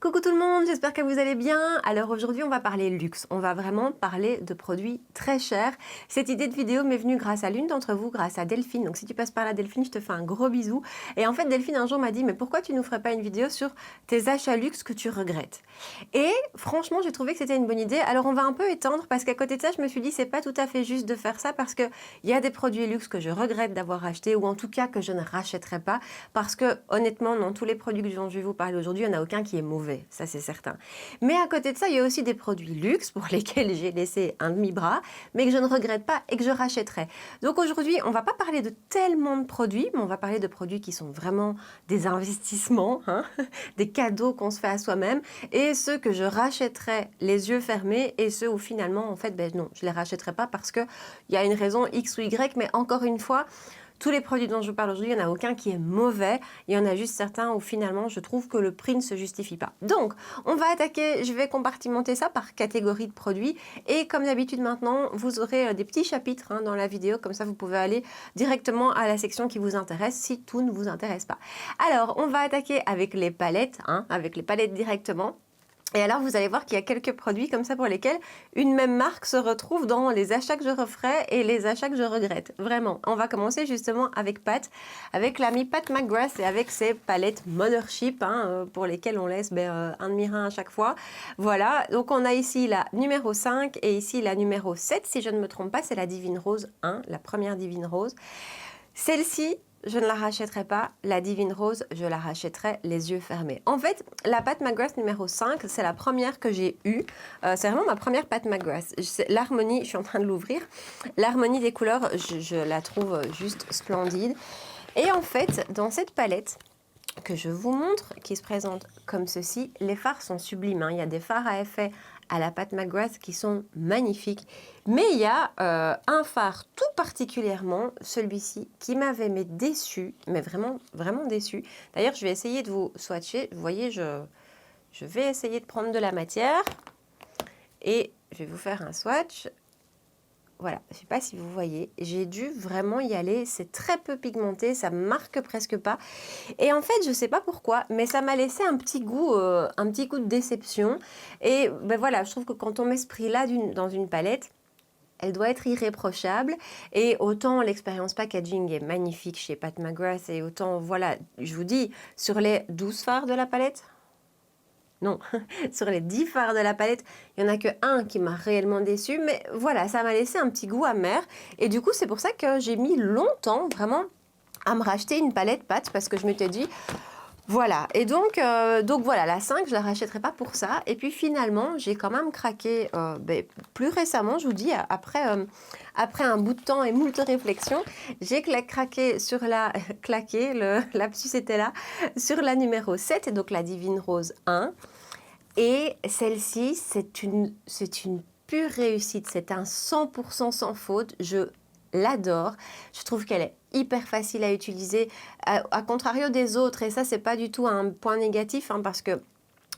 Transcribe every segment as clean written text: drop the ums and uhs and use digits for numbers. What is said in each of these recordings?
Coucou tout le monde, j'espère que vous allez bien. Alors aujourd'hui on va parler luxe, on va vraiment parler de produits très chers. Cette idée de vidéo m'est venue grâce à l'une d'entre vous, grâce à Delphine. Donc si tu passes par là Delphine, je te fais un gros bisou. Et en fait Delphine un jour m'a dit mais pourquoi tu nous ferais pas une vidéo sur tes achats luxe que tu regrettes? Et franchement j'ai trouvé que c'était une bonne idée. Alors on va un peu étendre parce qu'à côté de ça je me suis dit c'est pas tout à fait juste de faire ça parce qu'il y a des produits luxe que je regrette d'avoir achetés ou en tout cas que je ne rachèterai pas parce que honnêtement dans tous les produits dont je vais vous parler aujourd'hui il n'y en a aucun qui est mauvais. Ça c'est certain. Mais à côté de ça, il y a aussi des produits luxe pour lesquels j'ai laissé un demi-bras, mais que je ne regrette pas et que je rachèterai. Donc aujourd'hui, on ne va pas parler de tellement de produits, mais on va parler de produits qui sont vraiment des investissements, hein, des cadeaux qu'on se fait à soi-même, et ceux que je rachèterai les yeux fermés, et ceux où finalement, en fait, ben non, je ne les rachèterai pas parce qu'il y a une raison X ou Y, mais encore une fois, tous les produits dont je vous parle aujourd'hui, il n'y en a aucun qui est mauvais. Il y en a juste certains où finalement, je trouve que le prix ne se justifie pas. Donc, on va attaquer, je vais compartimenter ça par catégorie de produits. Et comme d'habitude maintenant, vous aurez des petits chapitres dans la vidéo. Comme ça, vous pouvez aller directement à la section qui vous intéresse si tout ne vous intéresse pas. Alors, on va attaquer avec les palettes, avec les palettes directement. Et alors, vous allez voir qu'il y a quelques produits comme ça pour lesquels une même marque se retrouve dans les achats que je referai et les achats que je regrette. Vraiment. On va commencer justement avec Pat, avec l'ami Pat McGrath et avec ses palettes Mothership pour lesquelles on laisse un demi-rein à chaque fois. Voilà. Donc, on a ici la numéro 5 et ici la numéro 7. Si je ne me trompe pas, c'est la Divine Rose 1, la première Divine Rose. Celle-ci, je ne la rachèterai pas. La Divine Rose, je la rachèterai les yeux fermés. En fait, la Pat McGrath numéro 5, c'est la première que j'ai eue. C'est vraiment ma première Pat McGrath. L'harmonie, je suis en train de l'ouvrir. L'harmonie des couleurs, je la trouve juste splendide. Et en fait, dans cette palette que je vous montre, qui se présente comme ceci, les fards sont sublimes. Il y a des fards à effet à la Pat McGrath qui sont magnifiques. Mais il y a un phare tout particulièrement, celui-ci, qui m'avait déçu, mais vraiment, vraiment déçu. D'ailleurs, je vais essayer de vous swatcher. Vous voyez, je vais essayer de prendre de la matière et je vais vous faire un swatch. Voilà, je ne sais pas si vous voyez, j'ai dû vraiment y aller, c'est très peu pigmenté, ça marque presque pas. Et en fait, je ne sais pas pourquoi, mais ça m'a laissé un petit goût de déception. Et ben voilà, je trouve que quand on met ce prix-là dans une palette, elle doit être irréprochable. Et autant l'expérience packaging est magnifique chez Pat McGrath, et autant, voilà, je vous dis, sur les 12 fards de la palette, non, sur les 10 fards de la palette, il n'y en a que un qui m'a réellement déçu. Mais voilà, ça m'a laissé un petit goût amer. Et du coup, c'est pour ça que j'ai mis longtemps, vraiment, à me racheter une palette Pat. Parce que je m'étais dit, voilà. Et donc voilà, la 5, je ne la rachèterai pas pour ça. Et puis finalement, j'ai quand même craqué plus récemment, je vous dis, après un bout de temps et moult réflexions, j'ai craqué sur la... lapsus était là, sur la numéro 7, et donc la Divine Rose 1. Et celle-ci, c'est une pure réussite. C'est un 100% sans faute. Je l'adore. Je trouve qu'elle est hyper facile à utiliser, à contrario des autres. Et ça, c'est pas du tout un point négatif, parce que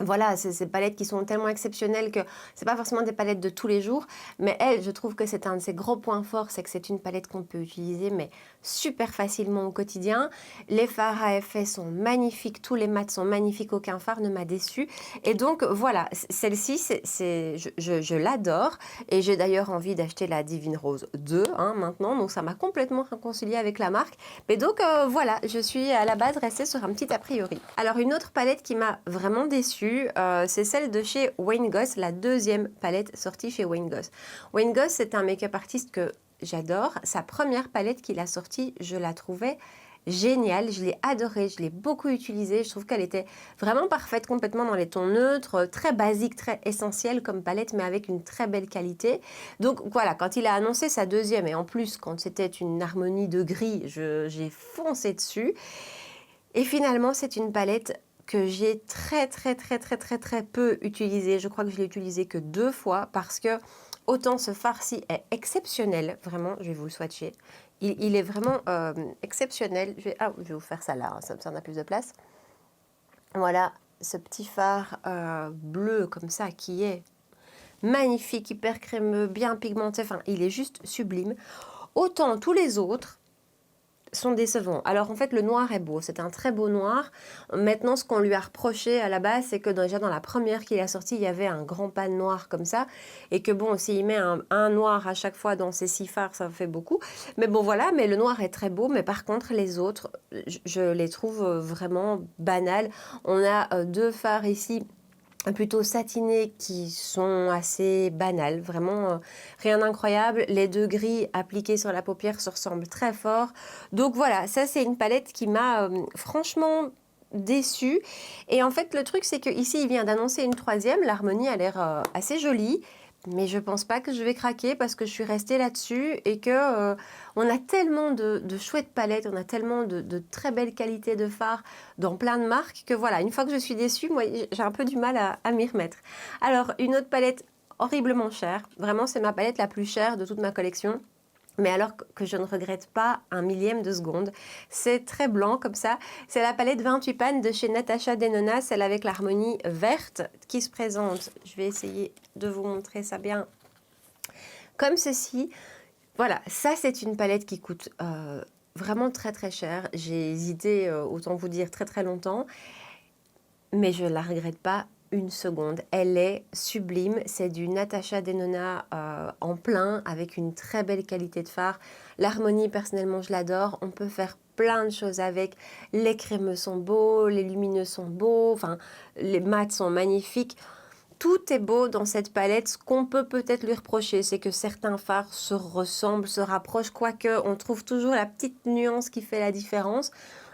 voilà, c'est ces palettes qui sont tellement exceptionnelles que c'est pas forcément des palettes de tous les jours. Mais elle, je trouve que c'est un de ses gros points forts, c'est que c'est une palette qu'on peut utiliser, mais super facilement au quotidien. Les fards à effet sont magnifiques, tous les mats sont magnifiques, aucun fard ne m'a déçu. Et donc voilà, celle-ci, je l'adore. Et j'ai d'ailleurs envie d'acheter la Divine Rose 2 maintenant, donc ça m'a complètement réconciliée avec la marque. Mais donc voilà, je suis à la base restée sur un petit a priori. Alors une autre palette qui m'a vraiment déçue, c'est celle de chez Wayne Goss, la deuxième palette sortie chez Wayne Goss. Wayne Goss, c'est un make-up artiste que j'adore. Sa première palette qu'il a sortie, je la trouvais géniale, je l'ai adorée, je l'ai beaucoup utilisée, je trouve qu'elle était vraiment parfaite, complètement dans les tons neutres, très basique, très essentielle comme palette, mais avec une très belle qualité. Donc voilà, quand il a annoncé sa deuxième, et en plus quand c'était une harmonie de gris, j'ai foncé dessus. Et finalement, c'est une palette que j'ai très peu utilisée. Je crois que je l'ai utilisée que 2 fois parce que autant ce fard-ci est exceptionnel, vraiment, je vais vous le swatcher. Il est vraiment exceptionnel. Je vais vous faire ça là, ça en a plus de place. Voilà, ce petit fard bleu comme ça qui est magnifique, hyper crémeux, bien pigmenté. Enfin, il est juste sublime. Autant tous les autres, sont décevants. Alors en fait le noir est beau, c'est un très beau noir. Maintenant ce qu'on lui a reproché à la base, c'est que déjà dans la première qu'il a sortie, il y avait un grand pan noir comme ça, et que bon, s'il met un noir à chaque fois dans ses 6 fards, ça fait beaucoup. Mais bon voilà, mais le noir est très beau, mais par contre les autres, je les trouve vraiment banals. On a 2 fards ici plutôt satinés qui sont assez banals, vraiment rien d'incroyable. Les 2 gris appliqués sur la paupière se ressemblent très fort. Donc voilà, ça c'est une palette qui m'a franchement déçue. Et en fait le truc c'est que ici il vient d'annoncer une 3e, l'harmonie a l'air assez jolie. Mais je pense pas que je vais craquer parce que je suis restée là-dessus et que on a tellement de chouettes palettes, on a tellement de très belles qualités de fards dans plein de marques que voilà, une fois que je suis déçue, moi j'ai un peu du mal à m'y remettre. Alors une autre palette horriblement chère, vraiment c'est ma palette la plus chère de toute ma collection. Mais alors que je ne regrette pas un millième de seconde. C'est très blanc comme ça. C'est la palette 28 pannes de chez Natasha Denona, celle avec l'harmonie verte qui se présente. Je vais essayer de vous montrer ça bien comme ceci. Voilà, ça c'est une palette qui coûte vraiment très très cher. J'ai hésité, autant vous dire, très très longtemps. Mais je ne la regrette pas une seconde. Elle est sublime. C'est du Natasha Denona en plein avec une très belle qualité de fard. L'harmonie, personnellement, je l'adore. On peut faire plein de choses avec. Les crémeux sont beaux, les lumineux sont beaux, enfin, les mats sont magnifiques. Tout est beau dans cette palette. Ce qu'on peut peut-être lui reprocher, c'est que certains fards se ressemblent, se rapprochent, quoique on trouve toujours la petite nuance qui fait la différence.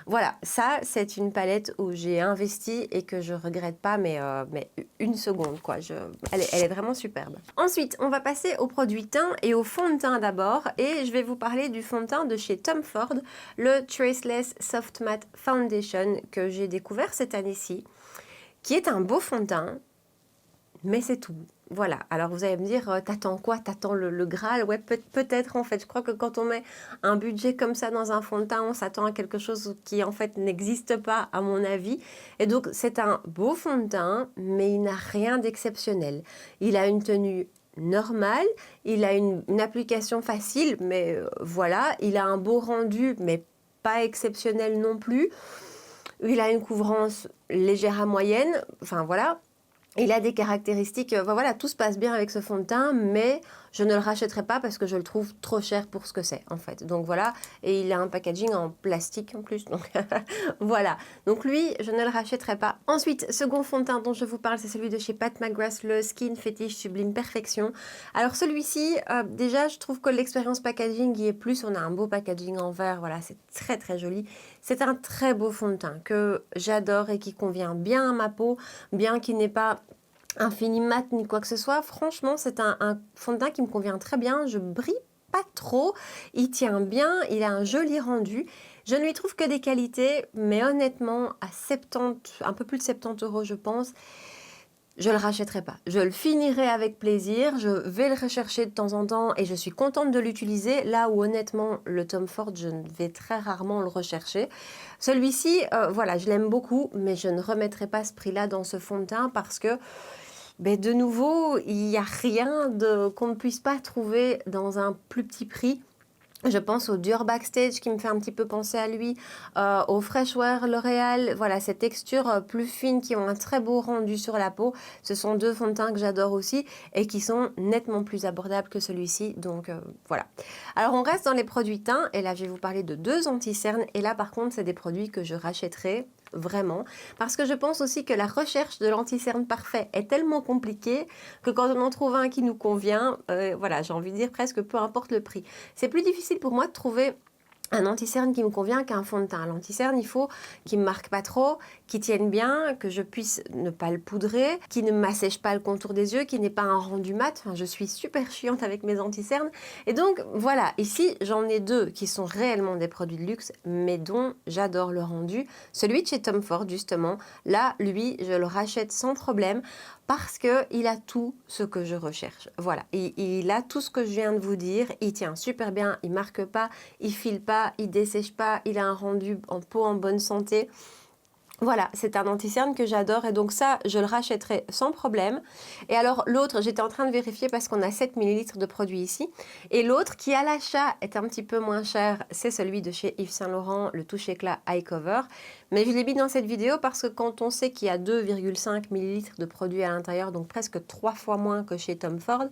Voilà, ça c'est une palette où j'ai investi et que je regrette pas, mais une seconde quoi. Elle est vraiment superbe. Ensuite, on va passer aux produits teint et au fond de teint d'abord. Et je vais vous parler du fond de teint de chez Tom Ford, le Traceless Soft Matte Foundation que j'ai découvert cette année-ci, qui est un beau fond de teint, mais c'est tout. Voilà, alors vous allez me dire, t'attends quoi? T'attends le Graal? Ouais, peut-être en fait. Je crois que quand on met un budget comme ça dans un fond de teint, on s'attend à quelque chose qui en fait n'existe pas à mon avis. Et donc c'est un beau fond de teint, mais il n'a rien d'exceptionnel. Il a une tenue normale, il a une application facile, mais voilà. Il a un beau rendu, mais pas exceptionnel non plus. Il a une couvrance légère à moyenne, enfin voilà. Il a des caractéristiques, voilà, tout se passe bien avec ce fond de teint, mais je ne le rachèterai pas parce que je le trouve trop cher pour ce que c'est, en fait. Donc voilà, et il a un packaging en plastique en plus, donc voilà. Donc lui, je ne le rachèterai pas. Ensuite, second fond de teint dont je vous parle, c'est celui de chez Pat McGrath, le Skin Fetish Sublime Perfection. Alors celui-ci, déjà, je trouve que l'expérience packaging y est plus. On a un beau packaging en verre, voilà, c'est très très joli. C'est un très beau fond de teint que j'adore et qui convient bien à ma peau, bien qu'il n'ait pas un fini mat ni quoi que ce soit. Franchement, c'est un fond de teint qui me convient très bien. Je brille pas trop, il tient bien, il a un joli rendu. Je ne lui trouve que des qualités, mais honnêtement, à 70, un peu plus de 70 € je pense, je le rachèterai pas. Je le finirai avec plaisir, je vais le rechercher de temps en temps et je suis contente de l'utiliser. Là où honnêtement, le Tom Ford, je vais très rarement le rechercher. Celui-ci, voilà, je l'aime beaucoup, mais je ne remettrai pas ce prix-là dans ce fond de teint parce que de nouveau, il n'y a rien qu'on ne puisse pas trouver dans un plus petit prix. Je pense au Dior Backstage qui me fait un petit peu penser à lui, au Freshwear L'Oréal, voilà, ces textures plus fines qui ont un très beau rendu sur la peau. Ce sont 2 fonds de teint que j'adore aussi et qui sont nettement plus abordables que celui-ci, donc voilà. Alors on reste dans les produits teints et là je vais vous parler de 2 anti-cernes et là par contre c'est des produits que je rachèterai vraiment, parce que je pense aussi que la recherche de l'anti-cerne parfait est tellement compliquée que quand on en trouve un qui nous convient, voilà, j'ai envie de dire presque peu importe le prix. C'est plus difficile pour moi de trouver un anti-cerne qui me convient qu'un fond de teint. L'anti-cerne, il faut qu'il ne me marque pas trop, qu'il tienne bien, que je puisse ne pas le poudrer, qu'il ne m'assèche pas le contour des yeux, qu'il n'ait pas un rendu mat. Enfin, je suis super chiante avec mes anti-cernes. Et donc, voilà, ici, j'en ai 2 qui sont réellement des produits de luxe, mais dont j'adore le rendu. Celui de chez Tom Ford, justement, là, lui, je le rachète sans problème parce qu'il a tout ce que je recherche. Voilà, il a tout ce que je viens de vous dire, il tient super bien, il marque pas, il file pas, il dessèche pas, il a un rendu en peau en bonne santé. Voilà, c'est un anti-cerne que j'adore et donc ça, je le rachèterai sans problème. Et alors l'autre, j'étais en train de vérifier parce qu'on a 7 millilitres de produit ici. Et l'autre qui à l'achat est un petit peu moins cher, c'est celui de chez Yves Saint Laurent, le Touche Éclat Eye Cover. Mais je l'ai mis dans cette vidéo parce que quand on sait qu'il y a 2,5 millilitres de produit à l'intérieur, donc presque 3 fois moins que chez Tom Ford,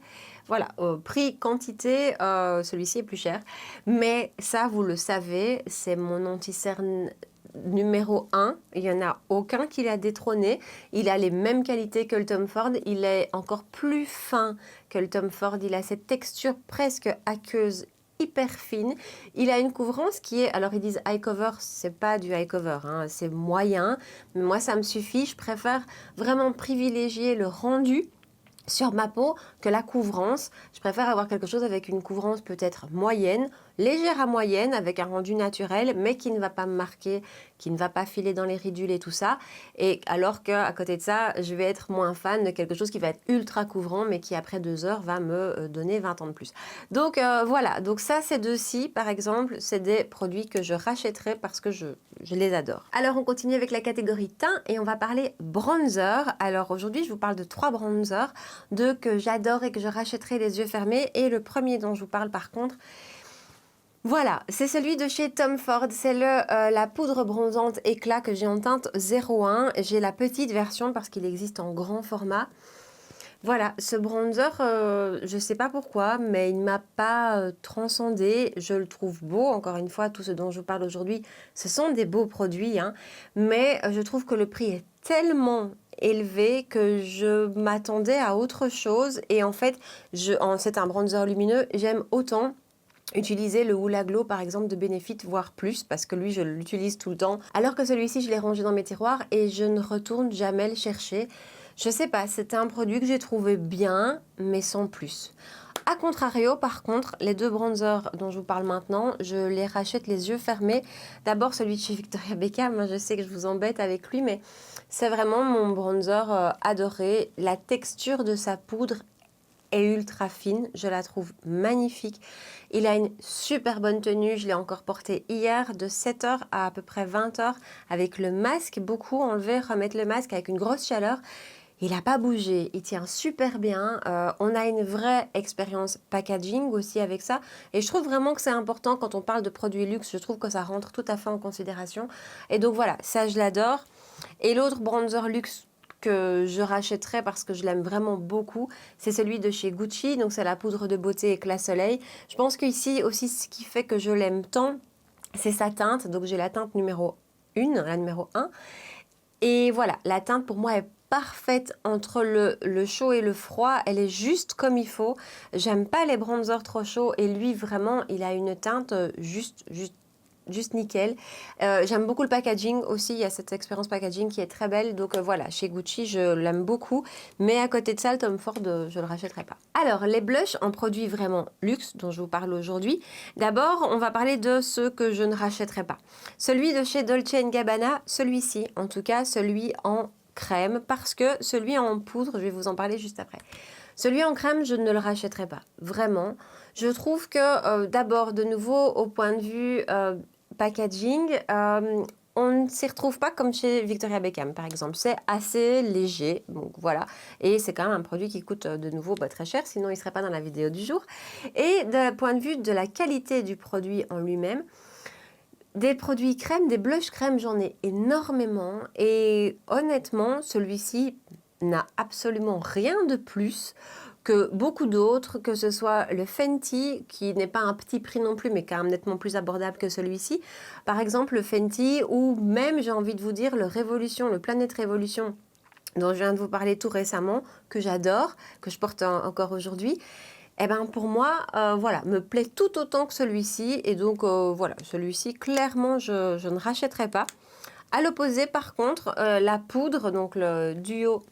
voilà, prix, quantité, celui-ci est plus cher. Mais ça, vous le savez, c'est mon anti-cerne numéro 1, il n'y en a aucun qui l'a détrôné. Il a les mêmes qualités que le Tom Ford, il est encore plus fin que le Tom Ford, il a cette texture presque aqueuse hyper fine. Il a une couvrance qui est, alors ils disent eye cover, c'est pas du eye cover, hein, c'est moyen, mais moi ça me suffit, je préfère vraiment privilégier le rendu sur ma peau que la couvrance. Je préfère avoir quelque chose avec une couvrance peut-être moyenne, légère à moyenne, avec un rendu naturel, mais qui ne va pas me marquer, qui ne va pas filer dans les ridules et tout ça. Et alors qu'à côté de ça, je vais être moins fan de quelque chose qui va être ultra couvrant, mais qui après 2 heures va me donner 20 ans de plus. Donc voilà, donc ça, ces deux-ci, par exemple, c'est des produits que je rachèterai parce que je les adore. Alors on continue avec la catégorie teint et on va parler bronzer. Alors aujourd'hui, je vous parle de 3 bronzers, 2 que j'adore et que je rachèterai les yeux fermés. Et le premier dont je vous parle par contre, voilà, c'est celui de chez Tom Ford, c'est la poudre bronzante éclat que j'ai en teinte 01. J'ai la petite version parce qu'il existe en grand format. Voilà, ce bronzer, je ne sais pas pourquoi, mais il ne m'a pas transcendé. Je le trouve beau, encore une fois, tout ce dont je vous parle aujourd'hui, ce sont des beaux produits, hein, mais je trouve que le prix est tellement élevé que je m'attendais à autre chose. Et en fait, c'est un bronzer lumineux, j'aime autant utiliser le Hoola Glow par exemple de Benefit, voire plus, parce que lui je l'utilise tout le temps, alors que celui-ci je l'ai rangé dans mes tiroirs et je ne retourne jamais le chercher. Je sais pas, c'était un produit que j'ai trouvé bien, mais sans plus. A contrario, par contre, les 2 bronzers dont je vous parle maintenant, je les rachète les yeux fermés. D'abord celui de chez Victoria Beckham, moi je sais que je vous embête avec lui, mais c'est vraiment mon bronzer adoré. La texture de sa poudre est ultra fine, je la trouve magnifique. Il a une super bonne tenue, je l'ai encore porté hier de 7h à peu près 20h avec le masque, beaucoup enlever, remettre le masque avec une grosse chaleur. Il n'a pas bougé, il tient super bien. On a une vraie expérience packaging aussi avec ça. Et je trouve vraiment que c'est important quand on parle de produits luxe, je trouve que ça rentre tout à fait en considération. Et donc voilà, ça je l'adore. Et l'autre bronzer luxe que je rachèterai parce que je l'aime vraiment beaucoup, c'est celui de chez Gucci, donc c'est la poudre de beauté éclat soleil. Je pense qu'ici aussi ce qui fait que je l'aime tant, c'est sa teinte, donc j'ai la teinte numéro 1, la numéro 1, et voilà, la teinte pour moi est parfaite entre le chaud et le froid, elle est juste comme il faut. J'aime pas les bronzers trop chauds et lui vraiment il a une teinte juste nickel. J'aime beaucoup le packaging aussi, il y a cette expérience packaging qui est très belle, donc voilà, chez Gucci je l'aime beaucoup, mais à côté de ça le Tom Ford je le rachèterai pas. Alors les blushs en produits vraiment luxe dont je vous parle aujourd'hui, d'abord on va parler de ceux que je ne rachèterai pas. Celui de chez Dolce & Gabbana, celui-ci en tout cas, celui en crème, parce que celui en poudre, je vais vous en parler juste après. Celui en crème, je ne le rachèterai pas, vraiment. Je trouve que d'abord, de nouveau, au point de vue packaging, on ne s'y retrouve pas comme chez Victoria Beckham, par exemple. C'est assez léger, donc voilà. Et c'est quand même un produit qui coûte de nouveau très cher, sinon il ne serait pas dans la vidéo du jour. Et d'un point de vue de la qualité du produit en lui-même, des produits crème, des blushs crème, j'en ai énormément. Et honnêtement, celui-ci n'a absolument rien de plus que beaucoup d'autres, que ce soit le Fenty, qui n'est pas un petit prix non plus, mais quand même nettement plus abordable que celui-ci. Par exemple, le Fenty, ou même, j'ai envie de vous dire, le Révolution, le Planète Révolution, dont je viens de vous parler tout récemment, que j'adore, que je porte encore aujourd'hui. Eh ben pour moi, voilà, me plaît tout autant que celui-ci. Et donc, voilà, celui-ci, clairement, je ne rachèterai pas. À l'opposé, par contre, la poudre, donc le duo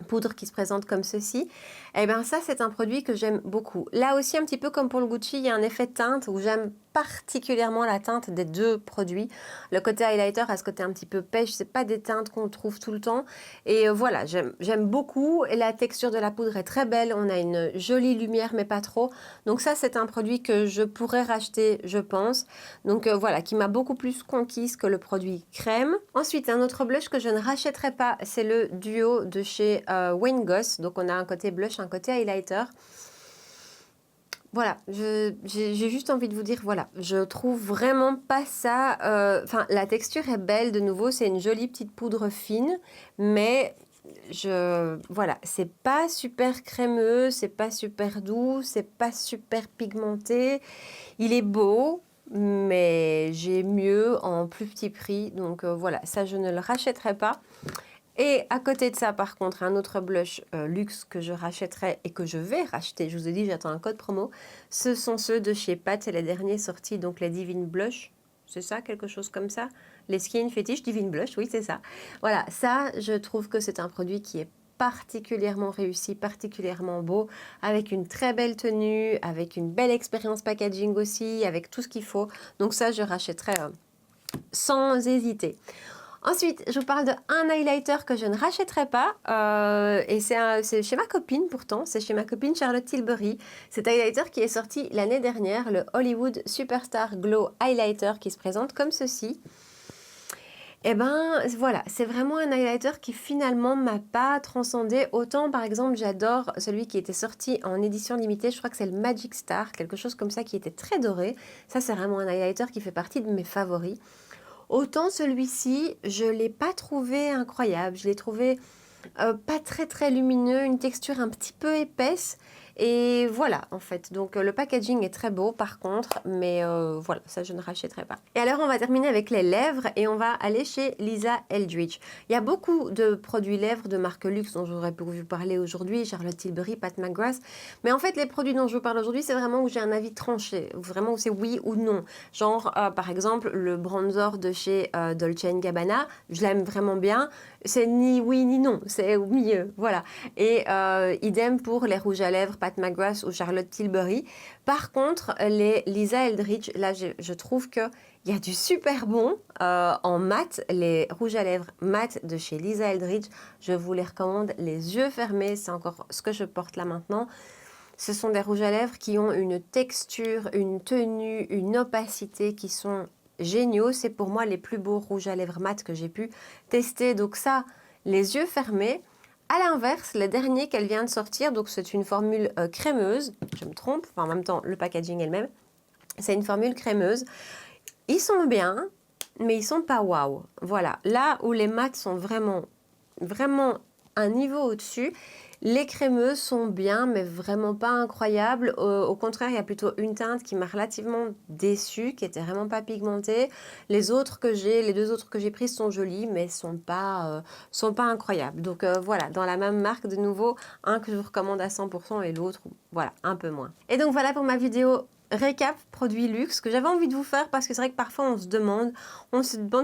poudre qui se présente comme ceci, et bien ça c'est un produit que j'aime beaucoup. Là aussi un petit peu comme pour le Gucci, il y a un effet teinte où j'aime particulièrement la teinte des deux produits. Le côté highlighter a ce côté un petit peu pêche, c'est pas des teintes qu'on trouve tout le temps. Et voilà, j'aime beaucoup. Et la texture de la poudre est très belle, on a une jolie lumière mais pas trop. Donc ça c'est un produit que je pourrais racheter, je pense. Donc voilà, qui m'a beaucoup plus conquise que le produit crème. Ensuite, un autre blush que je ne rachèterai pas, c'est le duo de chez Wayne Goss. Donc on a un côté blush, un côté highlighter. Voilà, j'ai juste envie de vous dire, voilà, je trouve vraiment pas ça... Enfin, la texture est belle, de nouveau, c'est une jolie petite poudre fine, mais voilà, c'est pas super crémeux, c'est pas super doux, c'est pas super pigmenté. Il est beau, mais j'ai mieux en plus petit prix, donc voilà, ça je ne le rachèterai pas. Et à côté de ça, par contre, un autre blush luxe que je rachèterai et que je vais racheter, je vous ai dit, j'attends un code promo, ce sont ceux de chez Pat, c'est les derniers sortis, donc les Divine Blush, c'est ça, quelque chose comme ça, les Skin Fetish Divine Blush, oui c'est ça. Voilà, ça, je trouve que c'est un produit qui est particulièrement réussi, particulièrement beau, avec une très belle tenue, avec une belle expérience packaging aussi, avec tout ce qu'il faut. Donc ça, je rachèterai sans hésiter. Ensuite, je vous parle d'un highlighter que je ne rachèterai pas, et c'est chez ma copine pourtant, c'est chez ma copine Charlotte Tilbury. Cet highlighter qui est sorti l'année dernière, le Hollywood Superstar Glow Highlighter qui se présente comme ceci. Et ben voilà, c'est vraiment un highlighter qui finalement m'a pas transcendé. Autant par exemple j'adore celui qui était sorti en édition limitée, je crois que c'est le Magic Star, quelque chose comme ça qui était très doré. Ça c'est vraiment un highlighter qui fait partie de mes favoris. Autant celui-ci, je ne l'ai pas trouvé incroyable, je l'ai trouvé pas très lumineux, une texture un petit peu épaisse. Et voilà, en fait. Donc, le packaging est très beau, par contre. Mais voilà, ça, je ne rachèterai pas. Et alors, on va terminer avec les lèvres. Et on va aller chez Lisa Eldridge. Il y a beaucoup de produits lèvres de marque luxe dont j'aurais pu vous parler aujourd'hui. Charlotte Tilbury, Pat McGrath. Mais en fait, les produits dont je vous parle aujourd'hui, c'est vraiment où j'ai un avis tranché. Vraiment où c'est oui ou non. Genre, par exemple, le bronzer de chez Dolce & Gabbana. Je l'aime vraiment bien. C'est ni oui ni non. C'est au milieu. Voilà. Et idem pour les rouges à lèvres Pat McGrath ou Charlotte Tilbury. Par contre, les Lisa Eldridge, là, je trouve qu'il y a du super bon en mat. Les rouges à lèvres mat de chez Lisa Eldridge, je vous les recommande les yeux fermés. C'est encore ce que je porte là maintenant. Ce sont des rouges à lèvres qui ont une texture, une tenue, une opacité qui sont géniaux. C'est pour moi les plus beaux rouges à lèvres mat que j'ai pu tester. Donc ça, les yeux fermés. À l'inverse, le dernier qu'elle vient de sortir, donc c'est une formule crémeuse, je me trompe, enfin en même temps le packaging est le même, c'est une formule crémeuse. Ils sont bien, mais ils sont pas waouh. Voilà, là où les mats sont vraiment un niveau au-dessus, les crémeuses sont bien, mais vraiment pas incroyables. Au contraire, il y a plutôt une teinte qui m'a relativement déçue, qui était vraiment pas pigmentée. Les deux autres que j'ai prises sont jolies, mais sont pas incroyables. Donc voilà, dans la même marque, de nouveau, un que je vous recommande à 100% et l'autre, voilà, un peu moins. Et donc voilà pour ma vidéo récap produits luxe que j'avais envie de vous faire parce que c'est vrai que parfois on se demande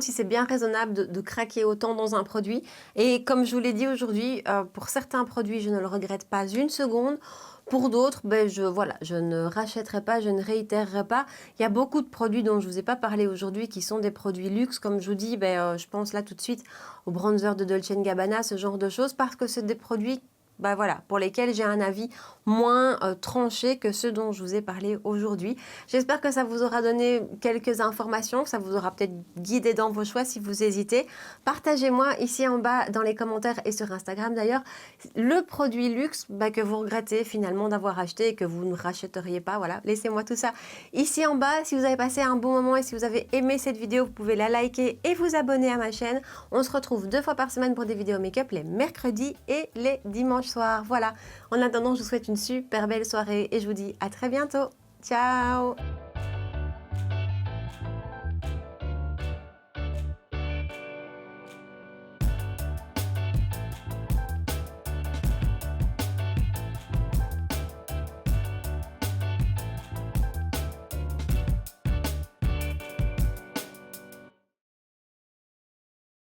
si c'est bien raisonnable de craquer autant dans un produit. Et comme je vous l'ai dit aujourd'hui, pour certains produits, je ne le regrette pas une seconde. Pour d'autres, ben je ne rachèterai pas, je ne réitérerai pas. Il y a beaucoup de produits dont je ne vous ai pas parlé aujourd'hui qui sont des produits luxe. Comme je vous dis, je pense là tout de suite au bronzer de Dolce & Gabbana, ce genre de choses, parce que c'est des produits voilà, pour lesquels j'ai un avis moins tranché que ceux dont je vous ai parlé aujourd'hui. J'espère que ça vous aura donné quelques informations, que ça vous aura peut-être guidé dans vos choix si vous hésitez. Partagez-moi ici en bas dans les commentaires et sur Instagram d'ailleurs le produit luxe que vous regrettez finalement d'avoir acheté et que vous ne rachèteriez pas. Voilà, laissez-moi tout ça ici en bas. Si vous avez passé un bon moment et si vous avez aimé cette vidéo, vous pouvez la liker et vous abonner à ma chaîne. On se retrouve 2 fois par semaine pour des vidéos make-up, les mercredis et les dimanches soir. Voilà. En attendant, je vous souhaite une super belle soirée et je vous dis à très bientôt. Ciao!